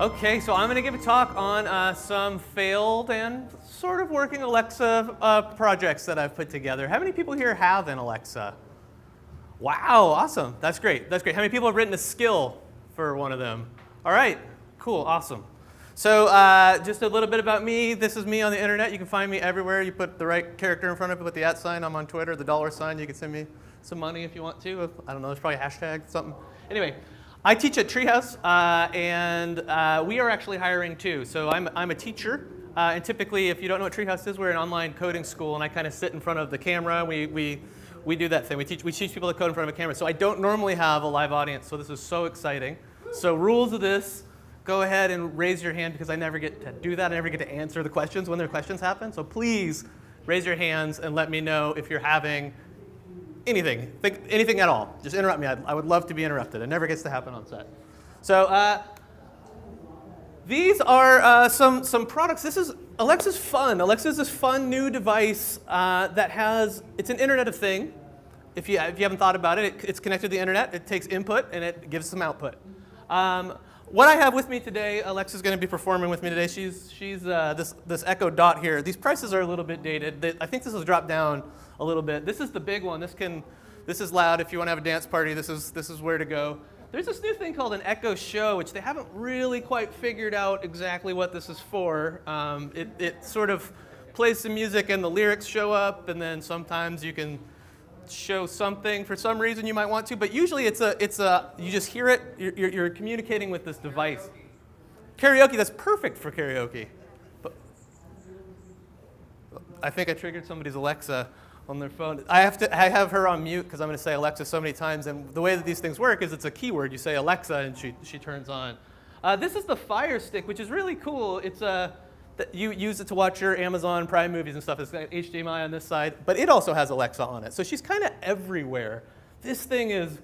Okay, so I'm going to give a talk on some failed and sort of working Alexa projects that I've put together. How many people here have an Alexa? Wow, awesome. That's great. That's great. How many people have written a skill for one of them? All right, cool, awesome. So just a little bit about me. This is me on the internet. You can find me everywhere. You put the right character in front of it, put the @ sign. I'm on Twitter, the $sign. You can send me some money if you want to. I don't know, there's probably a hashtag, something. Anyway, I teach at Treehouse, and we are actually hiring too. So I'm a teacher, and typically, if you don't know what Treehouse is, we're an online coding school, and I kind of sit in front of the camera. We do that thing. We teach people to code in front of a camera. So I don't normally have a live audience, so this is so exciting. So rules of this, go ahead and raise your hand because I never get to do that. I never get to answer the questions when their questions happen. So please raise your hands and let me know if you're having anything at all. Just interrupt me. I would love to be interrupted. It never gets to happen on set. So these are some products. Alexa's fun. Alexa's this fun new device it's an Internet of Thing. If you haven't thought about it, it's connected to the internet. It takes input and it gives some output. What I have with me today, Alexa's going to be performing with me today. She's this Echo Dot here. These prices are a little bit dated. I think this has dropped down a little bit. This is the big one. This is loud. If you want to have a dance party, this is where to go. There's this new thing called an Echo Show, which they haven't really quite figured out exactly what this is for. It sort of plays some music and the lyrics show up, and then sometimes you can show something for some reason you might want to, but usually you just hear it. You're communicating with this device. Karaoke, that's perfect for karaoke. But I think I triggered somebody's Alexa on their phone. I have her on mute because I'm going to say Alexa so many times, and the way that these things work is it's a keyword. You say Alexa and she turns on. This is the Fire Stick, which is really cool. It's you use it to watch your Amazon Prime movies and stuff. It's got HDMI on this side, but it also has Alexa on it. So she's kind of everywhere. This thing is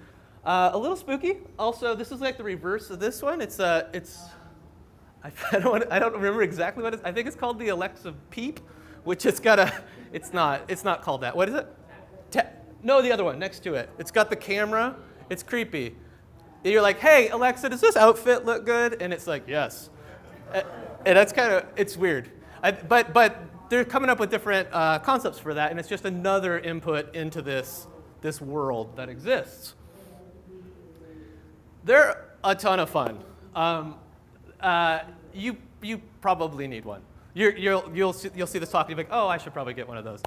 a little spooky. Also, this is like the reverse of this one. I don't remember exactly what it is. I think it's called the Alexa Peep, which it's not called that. What is it? No, the other one next to it. It's got the camera. It's creepy. You're like, hey, Alexa, does this outfit look good? And it's like, yes. And that's it's weird. But they're coming up with different concepts for that, and it's just another input into this world that exists. They're a ton of fun. You probably need one. You'll see this talk and you'll be like, oh, I should probably get one of those.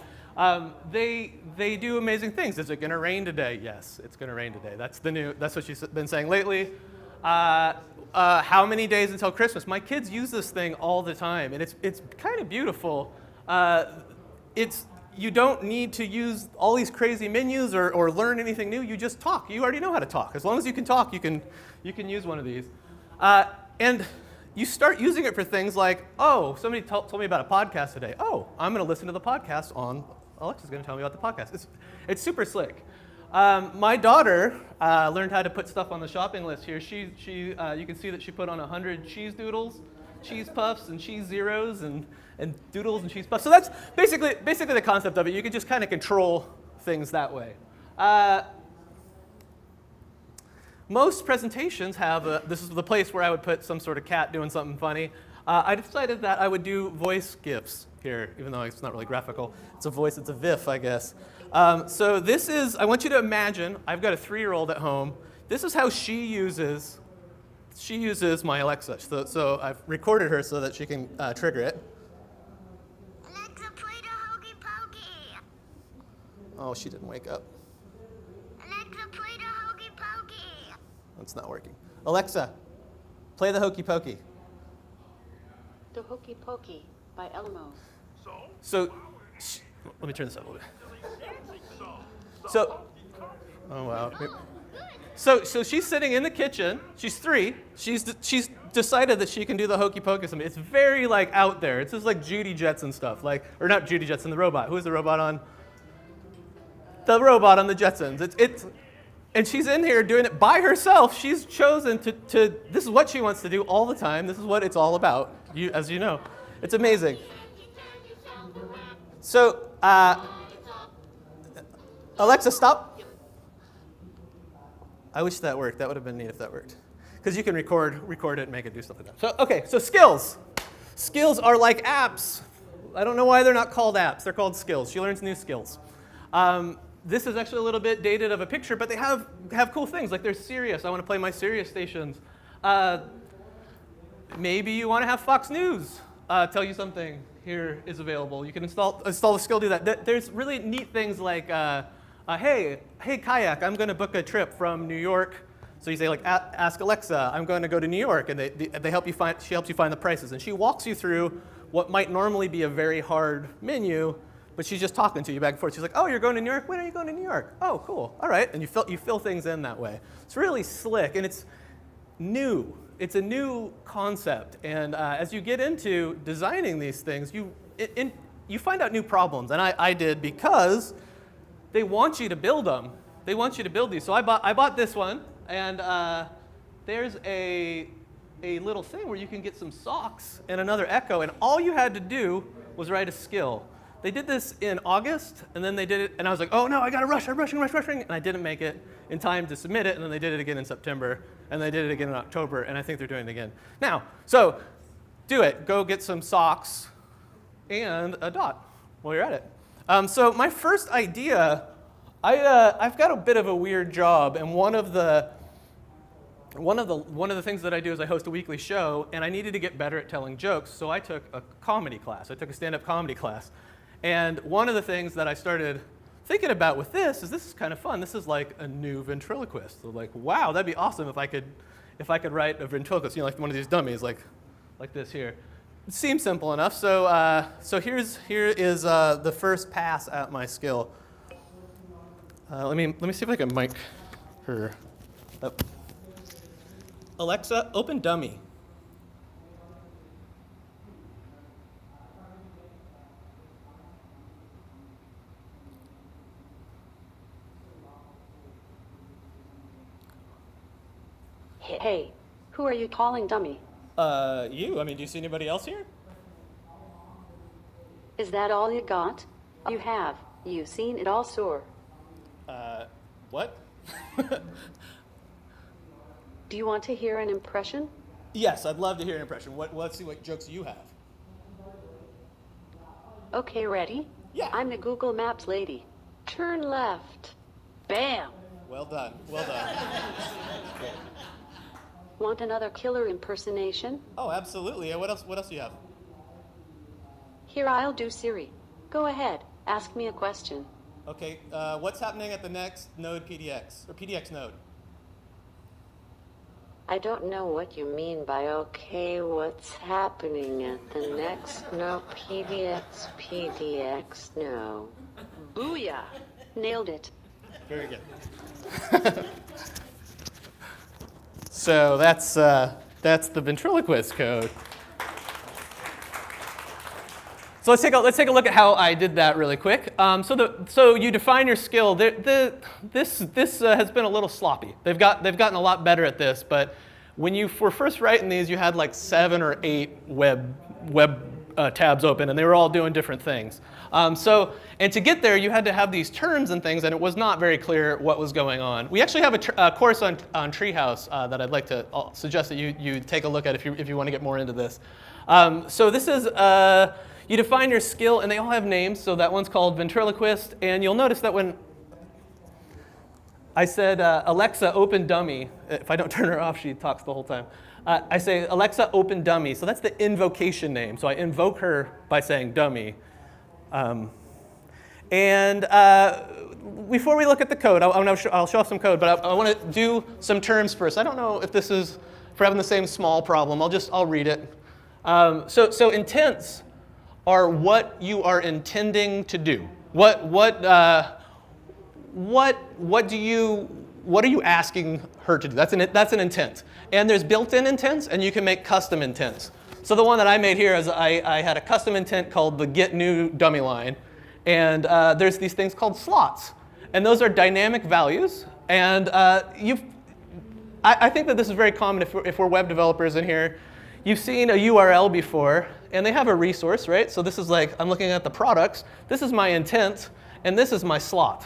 They do amazing things. Is it going to rain today? Yes, it's going to rain today. That's what she's been saying lately. How many days until Christmas? My kids use this thing all the time, and it's kind of beautiful. You don't need to use all these crazy menus or learn anything new. You just talk. You already know how to talk. As long as you can talk, you can use one of these. And you start using it for things like, oh, somebody told me about a podcast today. Oh, I'm going to listen to the podcast on Alexa's going to tell me about the podcast. It's super slick. My daughter learned how to put stuff on the shopping list here. You can see that she put on 100 cheese doodles, cheese puffs, and cheese zeros, and doodles and cheese puffs. So that's basically the concept of it. You can just kind of control things that way. Most presentations have this is the place where I would put some sort of cat doing something funny. I decided that I would do voice GIFs here, even though it's not really graphical. It's a VIF, I guess. So this is, I want you to imagine, I've got a 3-year-old at home. This is how she uses my Alexa. So I've recorded her so that she can trigger it. Alexa, play the Hokey Pokey. Oh, she didn't wake up. Alexa, play the Hokey Pokey. That's not working. Alexa, play the Hokey Pokey. The Hokey Pokey by Elmo. So let me turn this up a little bit. Oh wow. So she's sitting in the kitchen. She's 3. She's decided that she can do the Hokey Pokey. It's very out there. It's just like Judy Jetson stuff, or not Judy Jetson, the robot. Who is the robot on? The robot on the Jetsons. And she's in here doing it by herself. She's chosen to. This is what she wants to do all the time. This is what it's all about. As you know, it's amazing. So Alexa, stop. I wish that worked. That would have been neat if that worked. because you can record it and make it do stuff like that. So okay, so skills. Skills are like apps. I don't know why they're not called apps. They're called skills. She learns new skills. This is actually a little bit dated of a picture, but they have cool things. Like there's Sirius. I want to play my Sirius stations. Maybe you want to have Fox News tell you something. Here is available. You can install the skill, do that. There's really neat things like, hey Kayak, I'm going to book a trip from New York. So you say like, ask Alexa, I'm going to go to New York, and they help you find. She helps you find the prices, and she walks you through what might normally be a very hard menu, but she's just talking to you back and forth. She's like, oh, you're going to New York? When are you going to New York? Oh, cool. All right, and you fill things in that way. It's really slick, and it's new. It's a new concept, and as you get into designing these things, you find out new problems, and I did because they want you to build them. They want you to build these. So I bought this one, and there's a little thing where you can get some socks and another echo, and all you had to do was write a skill. They did this in August, and then they did it, and I was like, oh no, I gotta rush, I'm rushing, and I didn't make it in time to submit it, and then they did it again in September, and they did it again in October, and I think they're doing it again now. So do it. Go get some socks and a dot while you're at it. So my first idea, I've got a bit of a weird job, and one of the things that I do is I host a weekly show, and I needed to get better at telling jokes, so I took a comedy class. I took a stand-up comedy class. And one of the things that I started thinking about with this is kind of fun. This is like a new ventriloquist. So like, wow, that'd be awesome if I could write a ventriloquist, like one of these dummies, like this here. It seems simple enough. So here is the first pass at my skill. Let me see if I can mic her up. Alexa, open dummy. Hey, who are you calling dummy? You. I mean, do you see anybody else here? Is that all you got? You have. You've seen it all, sir. What? Do you want to hear an impression? Yes, I'd love to hear an impression. Let's see what jokes you have. Okay, ready? Yeah. I'm the Google Maps lady. Turn left. Bam! Well done. Well done. Great. Want another killer impersonation? Oh, absolutely. What else do you have? Here, I'll do Siri. Go ahead. Ask me a question. Okay. What's happening at the next node PDX, or PDXNode? I don't know what you mean by okay, what's happening at the next no PDX, no. Booyah! Nailed it. Very good. So that's the ventriloquist code. So let's take a look at how I did that really quick. So you define your skill. This has been a little sloppy. They've gotten a lot better at this, but when you were first writing these, you had like 7 or 8 web tabs open, and they were all doing different things. And to get there, you had to have these terms and things, and it was not very clear what was going on. We actually have a course on Treehouse that I'd like to suggest that you take a look at if you want to get more into this. So this is, you define your skill, and they all have names. So that one's called ventriloquist, and you'll notice that when I said, Alexa, open dummy, if I don't turn her off, she talks the whole time. I say, Alexa, open dummy. So that's the invocation name. So I invoke her by saying dummy. Before we look at the code, I'll show off some code, but I want to do some terms first. I don't know if this is for having the same small problem. I'll read it. So intents are what you are intending to do. What are you asking her to do? That's an intent. And there's built-in intents, and you can make custom intents. So the one that I made here is I had a custom intent called the get new dummy line. And there's these things called slots. And those are dynamic values. And I think that this is very common if we're web developers in here. You've seen a URL before, and they have a resource, right? So this is like, I'm looking at the products. This is my intent, and this is my slot.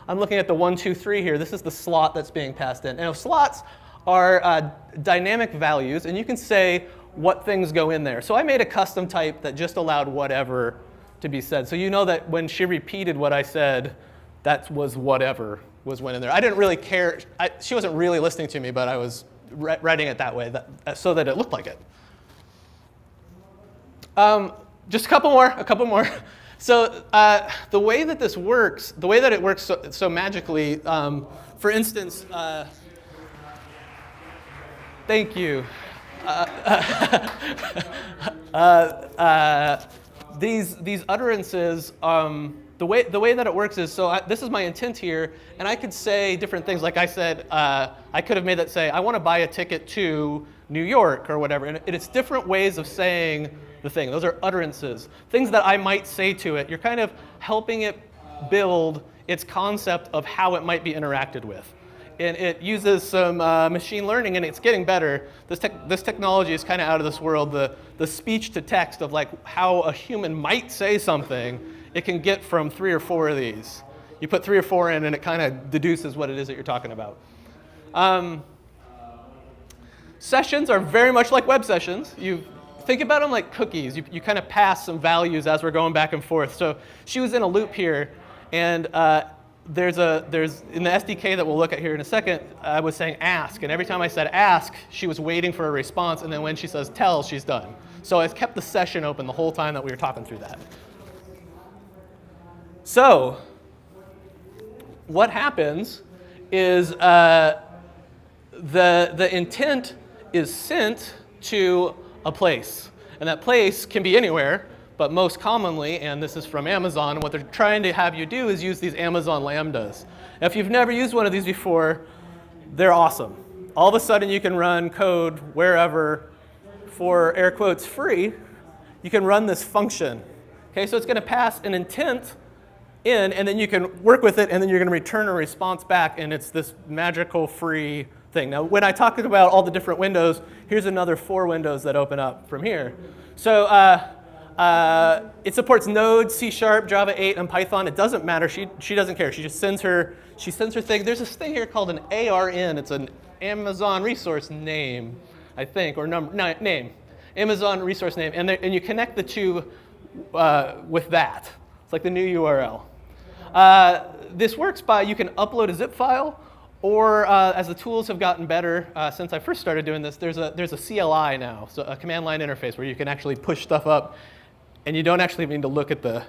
I'm looking at the 1, 2, 3 here. This is the slot that's being passed in. Now slots are dynamic values, and you can say what things go in there. So I made a custom type that just allowed whatever to be said. So you know that when she repeated what I said, that was whatever was went in there. I didn't really care. She wasn't really listening to me, but I was writing it that way so that it looked like it. Just a couple more. So the way that this works, the way that it works so magically, for instance, thank you. These utterances, the way that it works is, so this is my intent here, and I could say different things. Like I said, I could have made that say, I want to buy a ticket to New York or whatever. And it's different ways of saying the thing. Those are utterances, things that I might say to it. You're kind of helping it build its concept of how it might be interacted with. And it uses some machine learning, and it's getting better. This technology is kind of out of this world. The speech to text of like how a human might say something, it can get from 3 or 4 of these. You put 3 or 4 in, and it kind of deduces what it is that you're talking about. Sessions are very much like web sessions. You think about them like cookies. You kind of pass some values as we're going back and forth. So she was in a loop here, and there's in the SDK that we'll look at here in a second, I was saying ask, and every time I said ask, she was waiting for a response, and then when she says tell, she's done. So I kept the session open the whole time that we were talking through that. So what happens is the intent is sent to a place, and that place can be anywhere. But most commonly, and this is from Amazon, what they're trying to have you do is use these Amazon Lambdas. If you've never used one of these before, they're awesome. All of a sudden, you can run code wherever for, air quotes, free. You can run this function. Okay, so it's going to pass an intent in, and then you can work with it, and then you're going to return a response back, and it's this magical free thing. Now, when I talk about all the different windows, here's another 4 windows that open up from here. So it supports Node, C#, Java 8, and Python. It doesn't matter. She doesn't care. She just sends her thing. There's this thing here called an ARN. It's an Amazon resource name, I think, or name. Amazon resource name. And you connect the two with that. It's like the new URL. This works by, you can upload a zip file, or as the tools have gotten better since I first started doing this, there's a CLI now, so a command line interface where you can actually push stuff up, and you don't actually need to look at the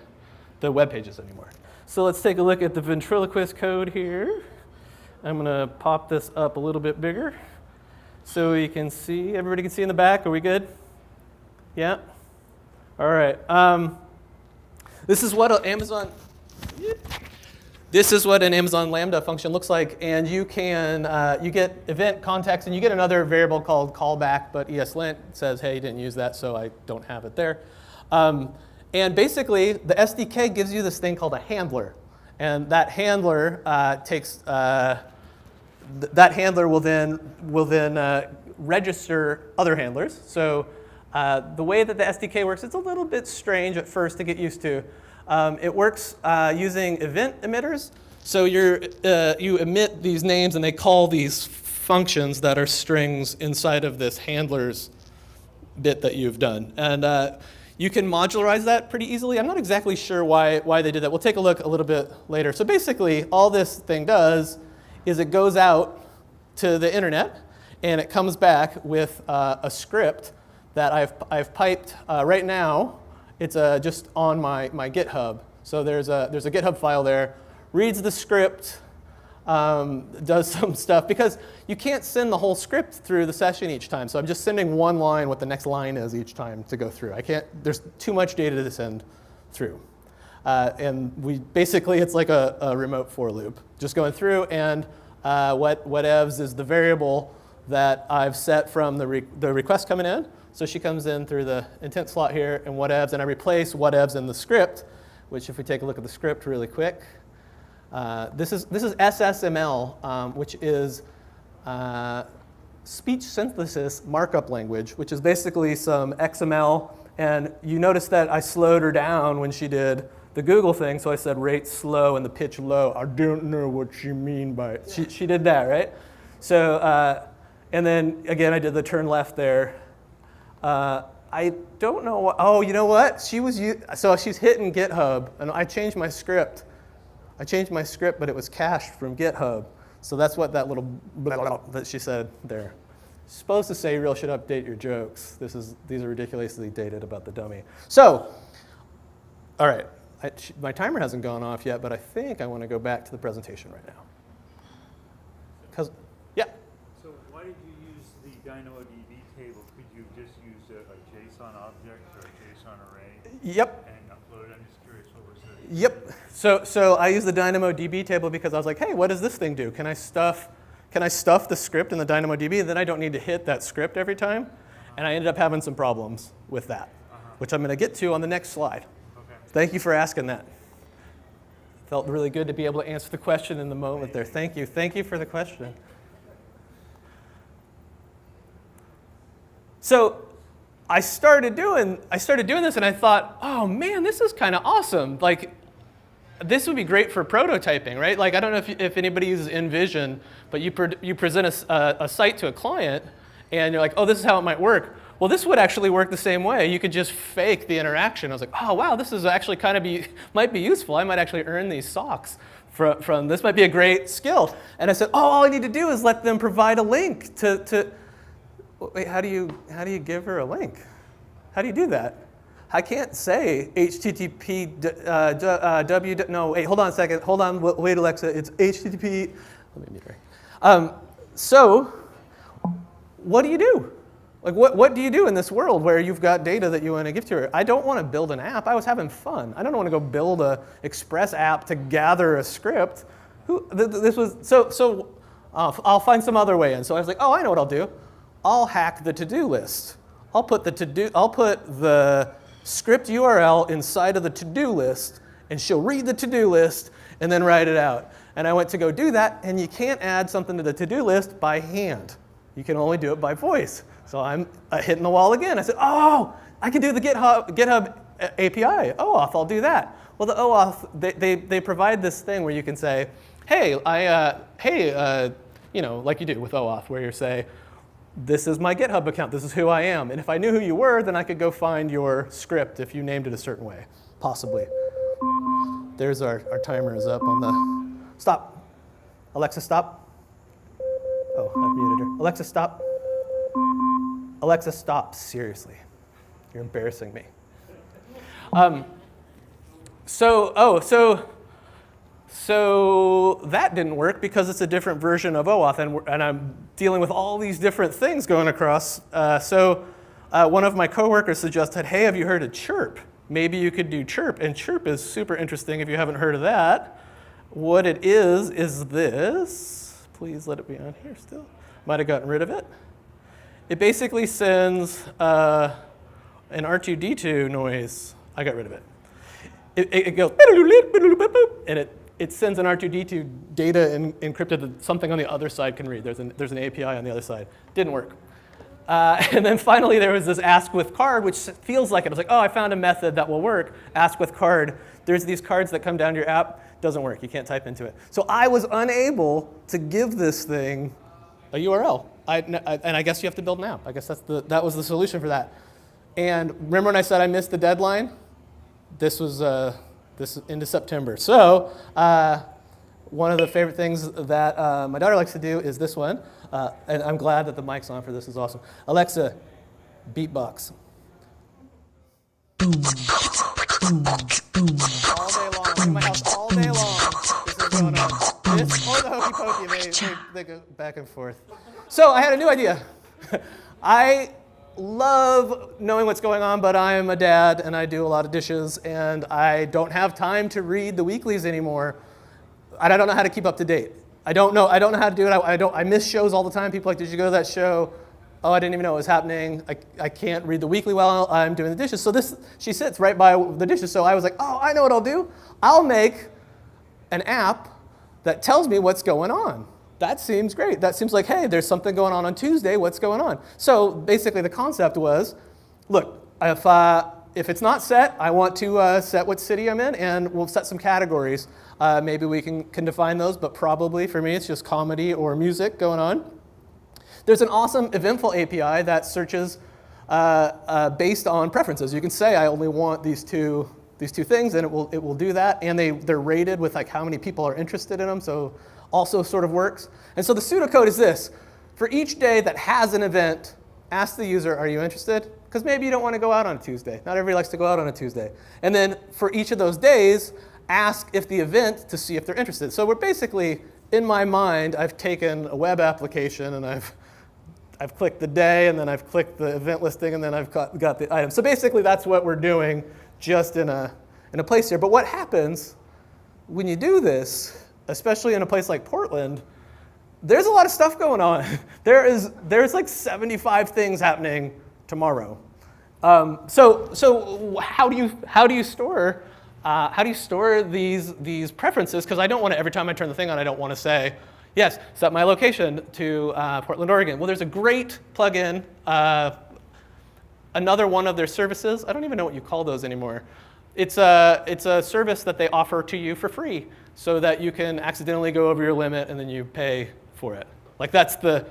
web pages anymore. So let's take a look at the ventriloquist code here. I'm going to pop this up a little bit bigger so we can see. Everybody can see in the back. Are we good? Yeah? All right. This is what an Amazon Lambda function looks like, and you can you get event context, and you get another variable called callback, but ESLint says, hey, you didn't use that, so I don't have it there. And basically, the SDK gives you this thing called a handler, and that handler will then register other handlers. So the way that the SDK works, it's a little bit strange at first to get used to. It works using event emitters. So you emit these names, and they call these functions that are strings inside of this handler's bit that you've done. And you can modularize that pretty easily. I'm not exactly sure why they did that. We'll take a look a little bit later. So basically, all this thing does is it goes out to the internet, and it comes back with a script that I've piped right now. It's just on my GitHub. So there's a GitHub file there, reads the script, does some stuff, because you can't send the whole script through the session each time. So I'm just sending one line, what the next line is each time to go through. There's too much data to send through. And it's like a remote for loop, just going through, and whatevs is the variable that I've set from the request coming in. So she comes in through the intent slot here, and whatevs, and I replace whatevs in the script, which if we take a look at the script really quick, this is SSML, which is speech synthesis markup language, which is basically some XML. And you notice that I slowed her down when she did the Google thing, so I said rate slow and the pitch low. I don't know what you mean by it. She did that, right? So And then again, I did the turn left there. I don't know what, oh, you know what? So she's hitting GitHub, and I changed my script. But it was cached from GitHub. So that's what that little blah, blah, blah that she said there. She's supposed to say you really should update your jokes. These are ridiculously dated about the dummy. So, all right, my timer hasn't gone off yet, but I think I want to go back to the presentation right now. Yeah? So why did you use the DynamoDB table? Could you just use a JSON object or a JSON array? Yep. And upload it? I'm just curious what was the... Yep. So I use the DynamoDB table because I was like, hey, what does this thing do? Can I stuff the script in the DynamoDB, and then I don't need to hit that script every time? And I ended up having some problems with that, which I'm going to get to on the next slide. Okay. Thank you for asking that. Felt really good to be able to answer the question in the moment there. Thank you. Thank you for the question. So I started doing this, and I thought, oh man, this is kind of awesome. Like, this would be great for prototyping, right? Like, I don't know if anybody uses InVision, but you present a site to a client, and you're like, oh, this is how it might work. Well, this would actually work the same way. You could just fake the interaction. I was like, oh, wow, this is actually might be useful. I might actually earn these socks from this. Might be a great skill. And I said, oh, all I need to do is let them provide a link to wait, how do you give her a link? How do you do that? I can't say HTTP no, wait, hold on a second. Hold on, wait, Alexa. It's HTTP. Let me be So, what do you do? Like, what do you do in this world where you've got data that you want to give to her? I don't want to build an app. I was having fun. I don't want to go build a Express app to gather a script. I'll find some other way in. So I was like, oh, I know what I'll do. I'll hack the to-do list. I'll put the script URL inside of the to-do list, and she'll read the to-do list and then write it out. And I went to go do that, and you can't add something to the to-do list by hand. You can only do it by voice. So I'm hitting the wall again. I said, oh, I can do the GitHub API. OAuth, I'll do that. Well, the OAuth, they provide this thing where you can say, hey, like you do with OAuth, where you say, this is my GitHub account. This is who I am. And if I knew who you were, then I could go find your script if you named it a certain way, possibly. There's our timer is up on the, stop. Alexa, stop. Oh, I've muted her. Alexa, stop. Alexa, stop. Seriously. You're embarrassing me. So that didn't work because it's a different version of OAuth, and I'm dealing with all these different things going across. One of my coworkers suggested, hey, have you heard of Chirp? Maybe you could do Chirp, and Chirp is super interesting if you haven't heard of that. What it is this. Please let it be on here still. Might have gotten rid of it. It basically sends an R2-D2 noise. I got rid of it. It goes, and it sends an R2-D2 data encrypted that something on the other side can read. There's an API on the other side. Didn't work. And then finally there was this ask with card, which feels like it. I was like, oh, I found a method that will work. Ask with card. There's these cards that come down to your app. Doesn't work. You can't type into it. So I was unable to give this thing a URL. And I guess you have to build an app. I guess that was the solution for that. And remember when I said I missed the deadline? This was into September. So one of the favorite things that my daughter likes to do is this one. And I'm glad that the mic's on for this. Is awesome. Alexa, beatbox. Boom, boom, boom. All day long. In my house all day long. This is going on. This or the hokey pokey. They go back and forth. So I had a new idea. I love knowing what's going on, but I'm a dad and I do a lot of dishes and I don't have time to read the weeklies anymore. And I don't know how to keep up to date. I don't know how to do it. I miss shows all the time. People are like, did you go to that show? Oh, I didn't even know it was happening. I can't read the weekly while I'm doing the dishes. So she sits right by the dishes. So I was like, oh, I know what I'll do. I'll make an app that tells me what's going on. That seems great. That seems like, hey, there's something going on Tuesday. What's going on? So basically the concept was, look, if it's not set, I want to set what city I'm in, and we'll set some categories. Maybe we can define those, but probably for me it's just comedy or music going on. there's an awesome eventful API that searches based on preferences. You can say, I only want these two things, and it will do that. And they're rated with like how many people are interested in them, so also sort of works. And so the pseudocode is this. For each day that has an event, ask the user, are you interested? Because maybe you don't want to go out on a Tuesday. Not everybody likes to go out on a Tuesday. And then for each of those days, ask if the event to see if they're interested. So we're basically, in my mind, I've taken a web application and I've clicked the day, and then I've clicked the event listing, and then I've got the item. So basically that's what we're doing just in a place here. But what happens when you do this, especially in a place like Portland, there's a lot of stuff going on. There's like 75 things happening tomorrow. So how do you store these preferences? Because I don't want to, every time I turn the thing on, I don't want to say, yes, set my location to Portland, Oregon. Well, there's a great plugin, another one of their services. I don't even know what you call those anymore. It's a service that they offer to you for free, so that you can accidentally go over your limit and then you pay for it. Like that's the.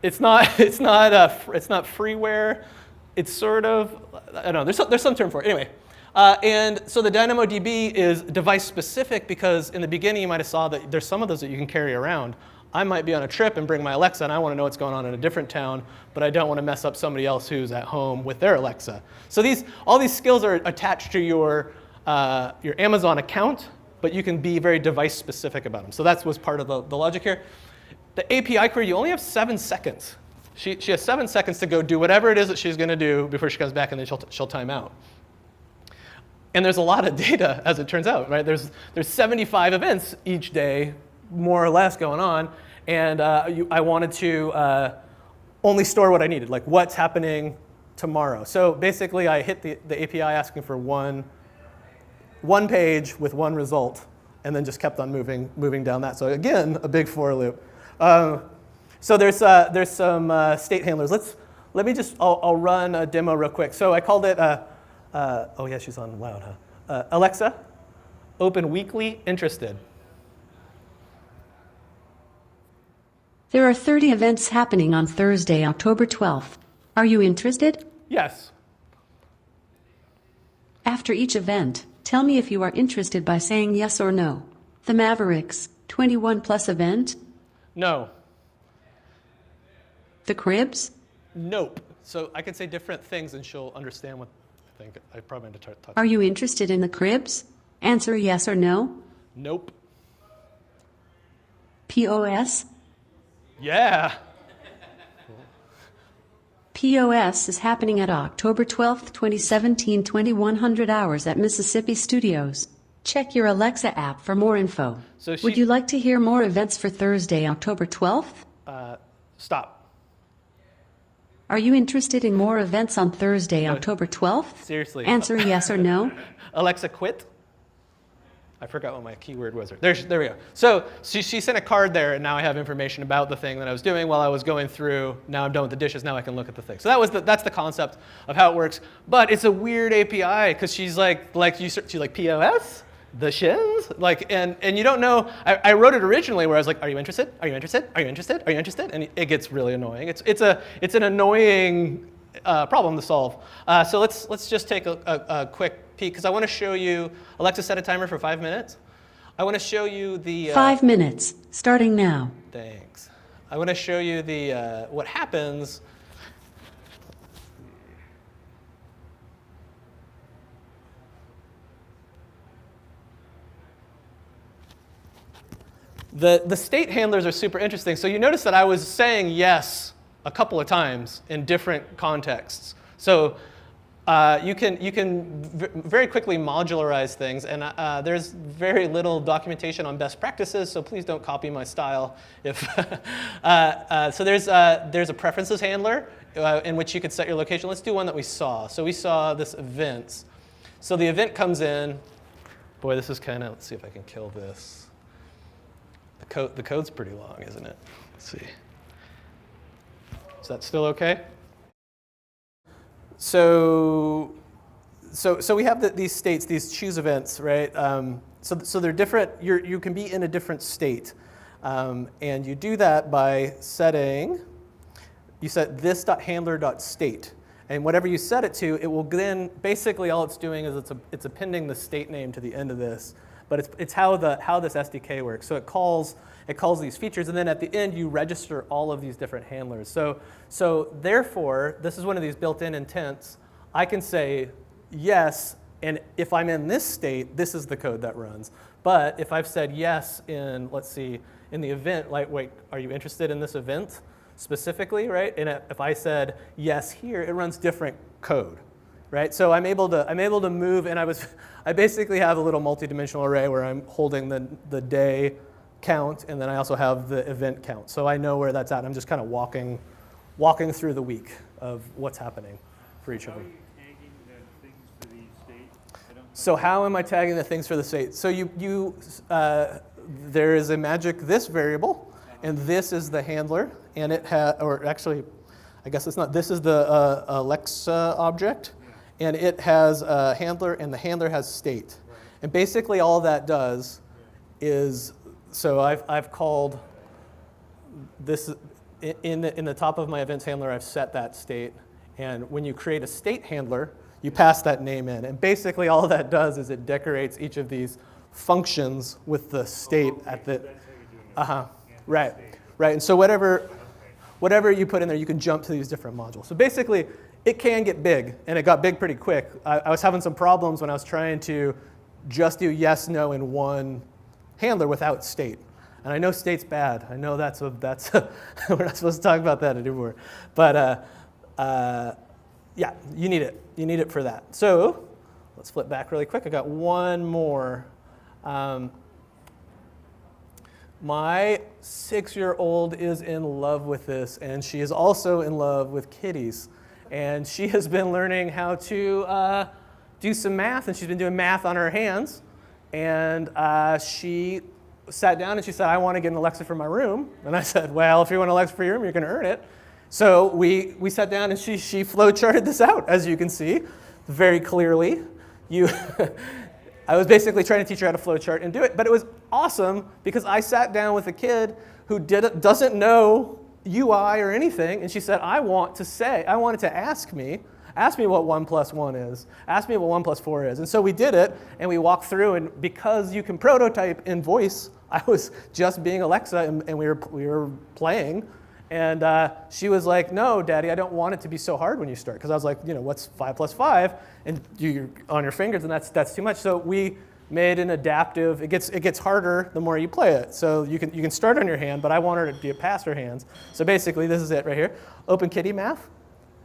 It's not freeware. It's sort of, I don't know. There's some term for it. Anyway. And so the DynamoDB is device specific, because in the beginning you might have saw that there's some of those that you can carry around. I might be on a trip and bring my Alexa, and I want to know what's going on in a different town, but I don't want to mess up somebody else who's at home with their Alexa. So all these skills are attached to your Amazon account, but you can be very device specific about them. So that was part of the logic here. The API query, you only have 7 seconds. She has 7 seconds to go do whatever it is that she's going to do before she comes back, and then she'll time out. And there's a lot of data, as it turns out, right? There's 75 events each day, more or less, going on. And I wanted to only store what I needed, like what's happening tomorrow. So basically, I hit the API asking for one page with one result, and then just kept on moving down that. So again, a big for loop. So there's some state handlers. Let me just, I'll run a demo real quick. So I called it, oh yeah, she's on loud, huh? Alexa, open weekly interested. There are 30 events happening on Thursday, October 12th. Are you interested? Yes. After each event, tell me if you are interested by saying yes or no. The Mavericks 21 plus event? No. The Cribs? Nope. So I can say different things and she'll understand what I think. I probably need to touch. Are you interested in the Cribs? Answer yes or no. Nope. POS? Yeah. POS is happening at October 12th, 2017, 2100 hours at Mississippi Studios. Check your Alexa app for more info. So Would you like to hear more events for Thursday, October 12th? Stop. Are you interested in more events on Thursday, October 12th? Seriously. Answer yes or no. Alexa, quit. I forgot what my keyword was. There we go. So she sent a card there, and now I have information about the thing that I was doing while I was going through. Now I'm done with the dishes. Now I can look at the thing. So that's the concept of how it works. But it's a weird API because she's like POS, the shins, and you don't know. I wrote it originally where I was like, are you interested? Are you interested? Are you interested? Are you interested? And it gets really annoying. It's an annoying problem to solve. So let's just take a quick peek, because I want to show you. Alexa, set a timer for 5 minutes. I want to show you the 5 minutes, starting now. Thanks. I want to show you the what happens. The state handlers are super interesting. So you notice that I was saying yes a couple of times in different contexts. So you can very quickly modularize things, and there's very little documentation on best practices, so please don't copy my style. So there's a preferences handler in which you could set your location. Let's do one that we saw. So we saw this events. So the event comes in. Boy, this is kind of, let's see if I can kill this. The code's pretty long, isn't it? Let's see. Is that still okay? So we have these states, these choose events, right? So they're different. You can be in a different state, and you do that by setting you set this.handler.state. And whatever you set it to, it will then, basically all it's doing is it's appending the state name to the end of this. But it's how this SDK works. So it calls these features, and then at the end you register all of these different handlers. So therefore, this is one of these built-in intents. I can say yes, and if I'm in this state, this is the code that runs. But if I've said yes in, let's see, in the event, like, wait, are you interested in this event specifically, right? And if I said yes here, it runs different code, right? So I'm able to move, and I basically have a little multi-dimensional array where I'm holding the day count, and then I also have the event count. So I know where that's at. I'm just kind of walking through the week of what's happening for each of them. How are you tagging the things for the state? So how am I tagging the things for the state? So there is a magic this variable, and this is the handler, and it has, or actually, I guess it's not. This is the Alexa object, and it has a handler, and the handler has state. And basically, all that does is, so I've called this in the top of my events handler. I've set that state, and when you create a state handler, you pass that name in, and basically all that does is it decorates each of these functions with the state at the. Right. And so whatever you put in there, you can jump to these different modules. So basically, it can get big, and it got big pretty quick. I was having some problems when I was trying to just do yes, no in one handler without state. And I know state's bad. I know that's we're not supposed to talk about that anymore. But yeah, you need it. You need it for that. So let's flip back really quick. I got one more. My 6-year-old is in love with this, and she is also in love with kitties. And she has been learning how to do some math, and she's been doing math on her hands. And she sat down and she said, I want to get an Alexa for my room. And I said, well, if you want an Alexa for your room, you're going to earn it. So we sat down and she flow charted this out, as you can see, very clearly. I was basically trying to teach her how to flow chart and do it, but it was awesome because I sat down with a kid who doesn't know UI or anything, and she said, I wanted to ask me what 1 + 1 is, ask me what 1 + 4 is. And so we did it, and we walked through, and because you can prototype in voice, I was just being Alexa, and we were playing. And she was like, no, Daddy, I don't want it to be so hard when you start. Because I was like, what's 5 + 5? And you're on your fingers, and that's too much. So we made an adaptive. It gets harder the more you play it. So you can start on your hand, but I want her to be past her hands. So basically, this is it right here. Open kitty math.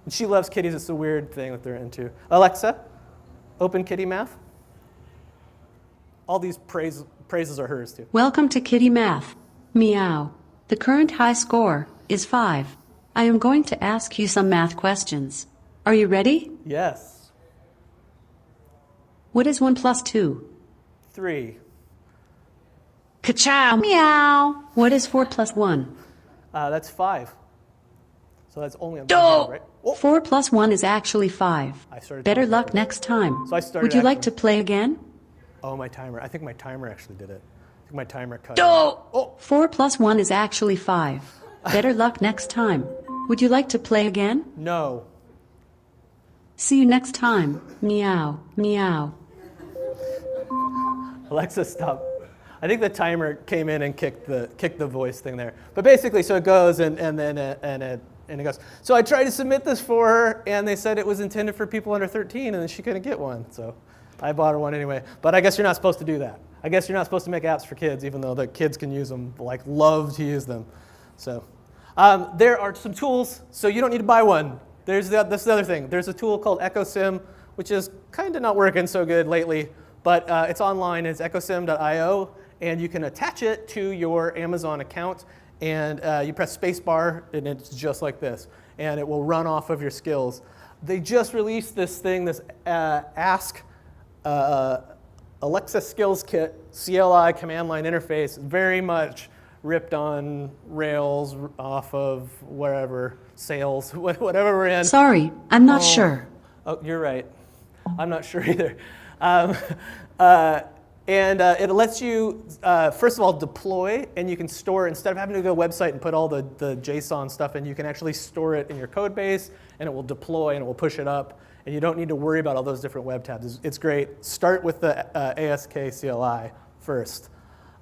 And she loves kitties. It's a weird thing that they're into. Alexa, open kitty math. All these praises are hers, too. Welcome to Kitty Math. Meow. The current high score is 5. I am going to ask you some math questions. Are you ready? Yes. What is 1 + 2? 3. Ka-chow. Meow. What is 4 + 1? That's 5. So that's only on one hand, right? Oh. 4 + 1 is actually 5. Better luck next time. So I started Would you like to actually- play again? Oh, my timer. I think my timer actually did it. I think my timer cut. Oh. 4 + 1 is actually 5. Better luck next time. Would you like to play again? No. See you next time. Meow. Meow. Alexa, stop. I think the timer came in and kicked the voice thing there. But basically, so it goes and it goes. So I tried to submit this for her, and they said it was intended for people under 13, and then she couldn't get one. So I bought her one anyway. But I guess you're not supposed to do that. I guess you're not supposed to make apps for kids, even though the kids can use them, love to use them. So there are some tools, so you don't need to buy one. This is the other thing. There's a tool called EchoSim, which is kind of not working so good lately, but it's online. It's echosim.io, and you can attach it to your Amazon account, and you press spacebar, and it's just like this, and it will run off of your skills. They just released this thing, this Ask Alexa Skills Kit, CLI command line interface, very much ripped on Rails off of wherever, Sales, whatever we're in. Sorry, I'm not sure. Oh, you're right. I'm not sure either. And it lets you, first of all, deploy, and you can store, instead of having to go to a website and put all the JSON stuff in, you can actually store it in your code base, and it will deploy, and it will push it up, and you don't need to worry about all those different web tabs. It's great. Start with the ASK CLI first.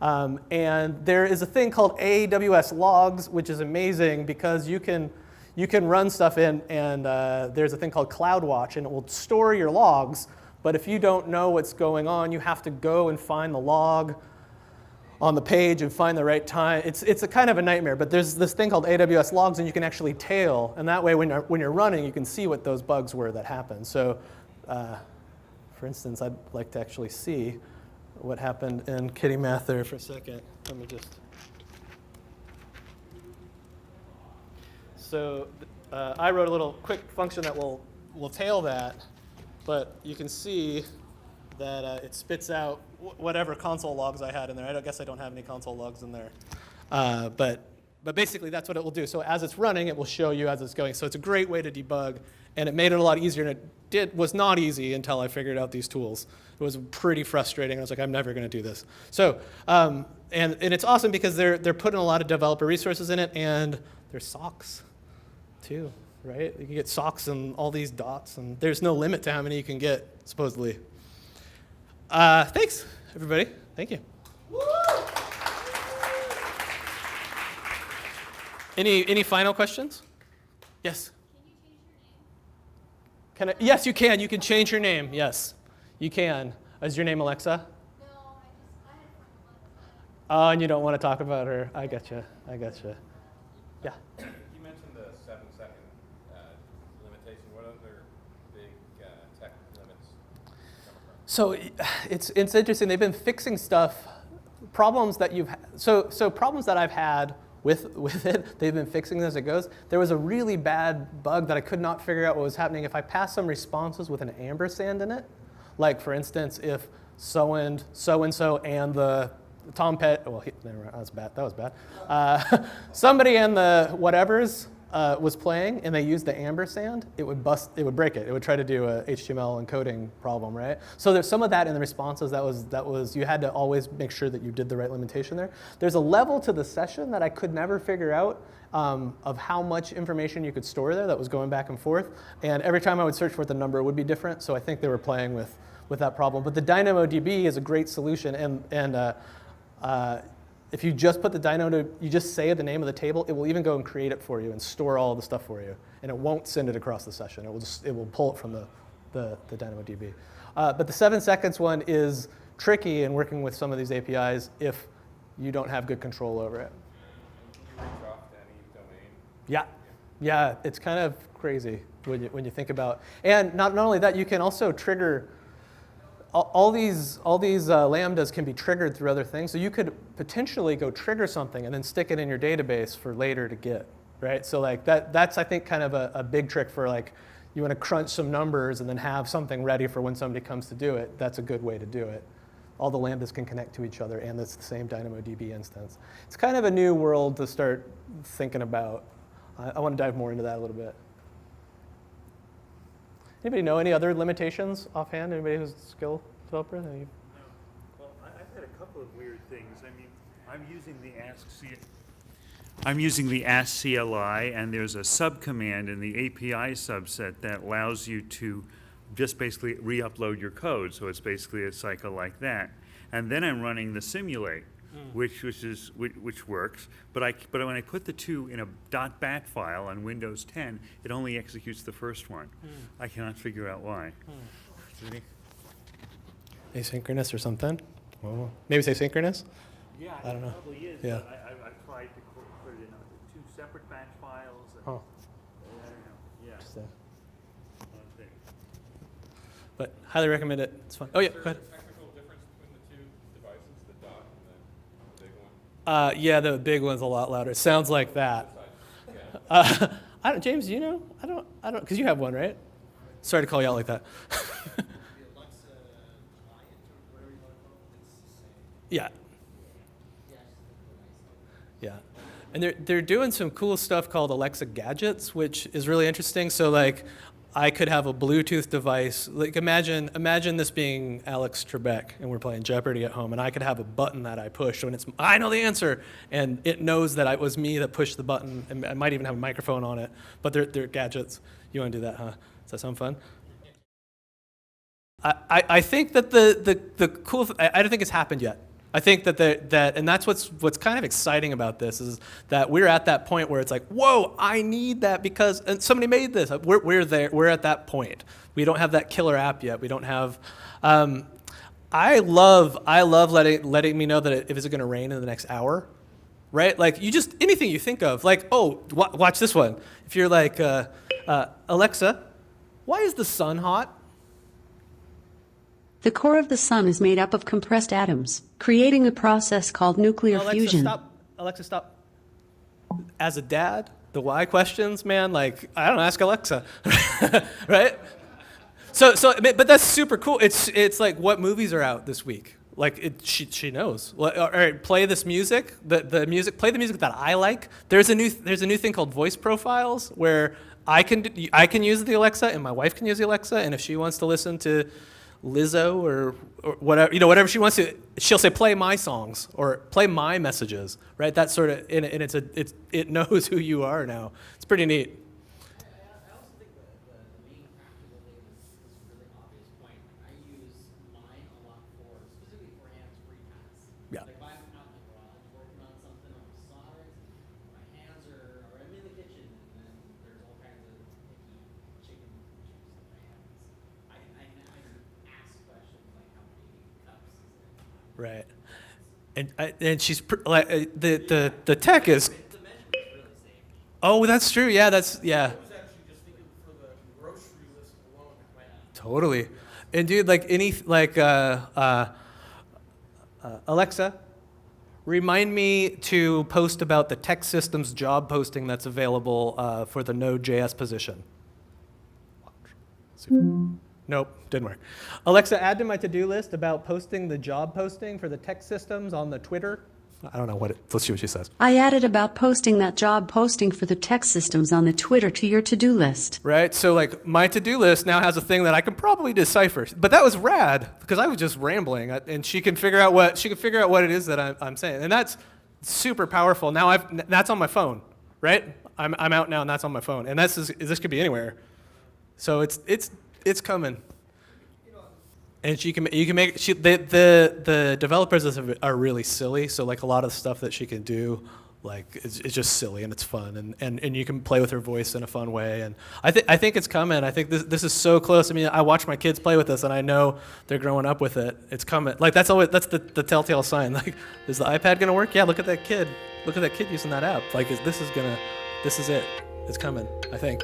And there is a thing called AWS logs, which is amazing because you can run stuff in, and there's a thing called CloudWatch, and it will store your logs. But if you don't know what's going on, you have to go and find the log on the page and find the right time. It's a kind of a nightmare, but there's this thing called AWS logs, and you can actually tail. And that way, when you're running, you can see what those bugs were that happened. So for instance, I'd like to actually see what happened in Kitty Math there for a second. Let me just. So I wrote a little quick function that will tail that. But you can see that it spits out whatever console logs I had in there. I guess I don't have any console logs in there. But basically, that's what it will do. So as it's running, it will show you as it's going. So it's a great way to debug. And it made it a lot easier. And it was not easy until I figured out these tools. It was pretty frustrating. I was like, I'm never going to do this. So and it's awesome because they're putting a lot of developer resources in it. And there's socks, too. Right? You can get socks and all these dots, and there's no limit to how many you can get, supposedly. Thanks, everybody. Thank you. Any final questions? Yes? Can you change your name? Yes, you can. You can change your name. Yes, you can. Is your name Alexa? No, I had a friend. Oh, and you don't want to talk about her. I gotcha. Yeah. You mentioned the 7-second limitation. What other big tech limits come across? So it's interesting. They've been fixing stuff, problems that you've so problems that I've had with it. They've been fixing as it goes. There was a really bad bug that I could not figure out what was happening. If I passed some responses with an ampersand in it, like for instance, if so and so and the Tom Pet, well, never mind, that was bad. Somebody in the whatevers was playing, and they used the ampersand, it would break it. It would try to do a HTML encoding problem, right? So there's some of that in the responses that was you had to always make sure that you did the right limitation there. There's a level to the session that I could never figure out of how much information you could store there that was going back and forth. And every time I would search for it, the number would be different. So I think they were playing with that problem. But the DynamoDB is a great solution, and if you just put you just say the name of the table, it will even go and create it for you and store all the stuff for you. And it won't send it across the session. It will pull it from the DynamoDB. But the 7 seconds one is tricky in working with some of these APIs if you don't have good control over it. Can you reach off to any domain? Yeah, it's kind of crazy when you think about. And not only that, you can also trigger. All these lambdas can be triggered through other things. So you could potentially go trigger something and then stick it in your database for later to get, right? So like that's I think kind of a big trick for like you want to crunch some numbers and then have something ready for when somebody comes to do it. That's a good way to do it. All the lambdas can connect to each other, and it's the same DynamoDB instance. It's kind of a new world to start thinking about. I want to dive more into that a little bit. Anybody know any other limitations offhand? Anybody who's a skill developer? No. Well, I've had a couple of weird things. I mean, I'm using the ask CLI, and there's a subcommand in the API subset that allows you to just basically re-upload your code. So it's basically a cycle like that. And then I'm running the simulate, which works. But when I put the two in a .bat file on Windows 10, it only executes the first one. I cannot figure out why. Asynchronous or something? Well, maybe say synchronous? Yeah, I don't know. It probably is. Yeah. But I've tried to put it in two separate batch files. And, Oh. I don't know. Yeah. Interesting. One thing. But highly recommend it. It's fun. Oh yeah, go ahead. Is there a technical difference between the two devices, the dock and the big one? Yeah, the big one's a lot louder. It sounds like that. Yeah. James, do you know? I don't, because you have one, right? Sorry to call you out like that. Yeah. Yeah. And they're doing some cool stuff called Alexa gadgets, which is really interesting. So like, I could have a Bluetooth device. Like imagine this being Alex Trebek, and we're playing Jeopardy at home, and I could have a button that I push when I know the answer, and it knows that it was me that pushed the button, and I might even have a microphone on it. But they're gadgets. You want to do that, huh? Does that sound fun? I think that the cool. I don't think it's happened yet. I think that and that's what's kind of exciting about this is that we're at that point where it's like, whoa, I need that because and somebody made this. We're there. We're at that point. We don't have that killer app yet. We don't have. I love letting me know that if it's going to rain in the next hour, right? Like you just anything you think of, like watch this one. If you're like Alexa, why is the sun hot? The core of the sun is made up of compressed atoms, creating a process called nuclear fusion. Alexa, stop. As a dad, the why questions, man, like, I don't ask Alexa, right? But that's super cool. It's like, what movies are out this week? Like, she knows. All right, play this music, the music, play the music that I like. There's a new thing called voice profiles where I can use the Alexa and my wife can use the Alexa, and if she wants to listen to Lizzo or whatever, whatever she wants to, she'll say, play my songs or play my messages, right? That sort of, and it knows who you are now. It's pretty neat. I also think the main practical thing is a really obvious point. Like, I use mine a lot specifically for hands-free tasks. Yeah. Like if I'm out in the garage working on something, I'm soldering, my hands are, or I'm in the kitchen, and then there's all kinds of icky chicken juice in my hands. I can ask questions like how many cups is it? Right. And she's like the tech is. The measurement's really safe. Oh, that's true. Yeah, that's yeah. I was actually just thinking for the grocery list alone. Totally. And dude, like Alexa, remind me to post about the tech systems job posting that's available for the node.js position. Super. Nope, didn't work. Alexa, add to my to-do list about posting the job posting for the tech systems on the Twitter. I don't know let's see what she says. I added about posting that job posting for the tech systems on the Twitter to your to-do list. Right, so like my to-do list now has a thing that I can probably decipher. But that was rad because I was just rambling, and she can figure out what it is that I'm saying, and that's super powerful. Now that's on my phone, right? I'm out now, and that's on my phone, and this could be anywhere. So it's coming. And you can make the developers are really silly. So like a lot of the stuff that she can do, like it's just silly and it's fun, and you can play with her voice in a fun way. And I think it's coming. I think this is so close. I mean, I watch my kids play with this, and I know they're growing up with it. It's coming. Like that's the telltale sign. Like, is the iPad gonna work? Yeah. Look at that kid. Look at that kid using that app. Like, this is it. It's coming. I think.